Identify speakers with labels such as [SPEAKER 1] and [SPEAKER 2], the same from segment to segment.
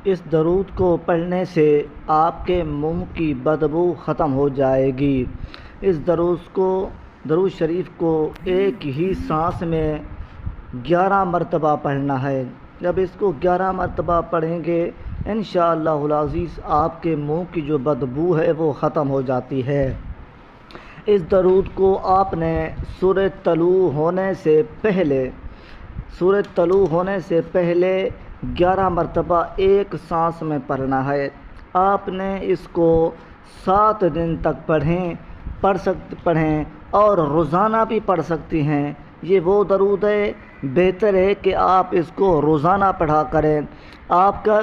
[SPEAKER 1] اس درود کو پڑھنے سے آپ کے منہ کی بدبو ختم ہو جائے گی۔ اس درود شریف کو ایک ہی سانس میں 11 مرتبہ پڑھنا ہے۔ جب اس کو 11 مرتبہ پڑھیں گے انشاءاللہ العزیز آپ کے منہ کی جو بدبو ہے وہ ختم ہو جاتی ہے۔ اس درود کو آپ نے سورہ طلوع ہونے سے پہلے 11 مرتبہ ایک سانس میں پڑھنا ہے۔ آپ نے اس کو 7 دن تک پڑھیں اور روزانہ بھی پڑھ سکتی ہیں۔ یہ وہ درود ہے، بہتر ہے کہ آپ اس کو روزانہ پڑھا کریں۔ آپ کا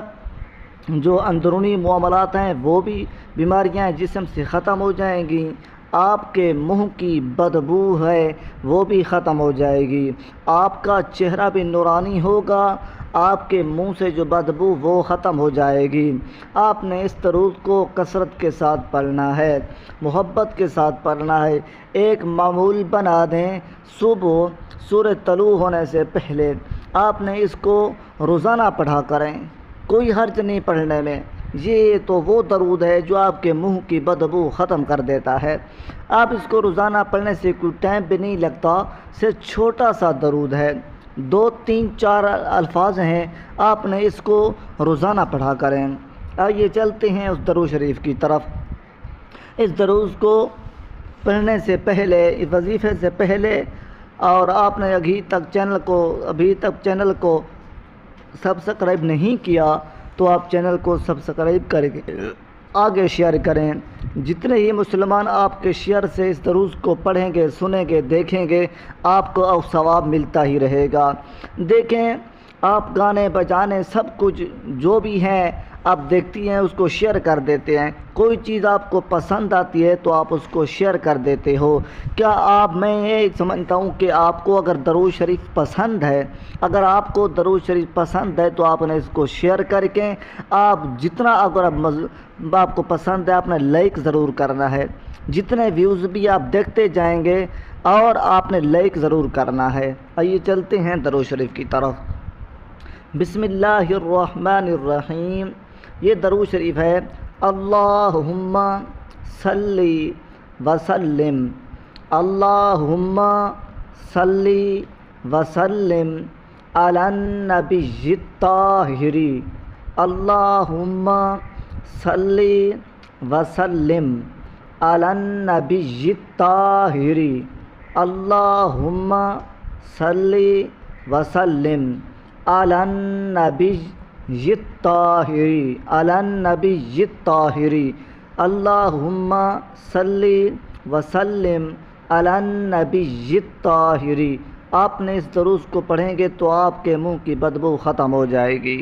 [SPEAKER 1] جو اندرونی معاملات ہیں وہ بھی بیماریاں جسم سے ختم ہو جائیں گی۔ آپ کے منہ کی بدبو ہے وہ بھی ختم ہو جائے گی۔ آپ کا چہرہ بھی نورانی ہوگا۔ آپ کے منہ سے جو بدبو وہ ختم ہو جائے گی۔ آپ نے اس درود کو کثرت کے ساتھ پڑھنا ہے، محبت کے ساتھ پڑھنا ہے۔ ایک معمول بنا دیں، صبح سورہ طلوع ہونے سے پہلے آپ نے اس کو روزانہ پڑھا کریں، کوئی حرج نہیں پڑھنے میں۔ یہ تو وہ درود ہے جو آپ کے منہ کی بدبو ختم کر دیتا ہے۔ آپ اس کو روزانہ پڑھنے سے کوئی ٹائم بھی نہیں لگتا، صرف چھوٹا سا درود ہے، 2 3 4 الفاظ ہیں، آپ نے اس کو روزانہ پڑھا کریں۔ آئیے چلتے ہیں اس درود شریف کی طرف۔ اس درود کو پڑھنے سے پہلے، اس وظیفے سے پہلے، اور آپ نے ابھی تک چینل کو سبسکرائب نہیں کیا تو آپ چینل کو سبسکرائب کر کے آگے شیئر کریں۔ جتنے ہی مسلمان آپ کے شیئر سے اس درود کو پڑھیں گے، سنیں گے، دیکھیں گے، آپ کو ثواب ملتا ہی رہے گا۔ دیکھیں، آپ گانے بجانے سب کچھ جو بھی ہیں آپ دیکھتی ہیں، اس کو شیئر کر دیتے ہیں۔ کوئی چیز آپ کو پسند آتی ہے تو آپ اس کو شیئر کر دیتے ہو۔ میں یہ سمجھتا ہوں کہ آپ کو اگر درود شریف پسند ہے، تو آپ نے اس کو شیئر کر کے اگر آپ کو پسند ہے آپ نے لائک ضرور کرنا ہے۔ جتنے ویوز بھی آپ دیکھتے جائیں گے اور آپ نے لائک ضرور کرنا ہے۔ آئیے چلتے ہیں درود شریف کی طرف۔ بسم اللہ الرحمن الرحیم۔ یہ درود شریف ہے، اللہم صلی وسلم، اللہم صلی وسلم علی النبی الطاہر، اللہم صلی وسلم علی النبی الطاہر، اللہم صلی وسلم علی النبی الطاہر، علی النبی الطاہر، اللہم صلی وسلم علی النبی الطاہر۔ آپ نے اس درود کو پڑھیں گے تو آپ کے منہ کی بدبو ختم ہو جائے گی۔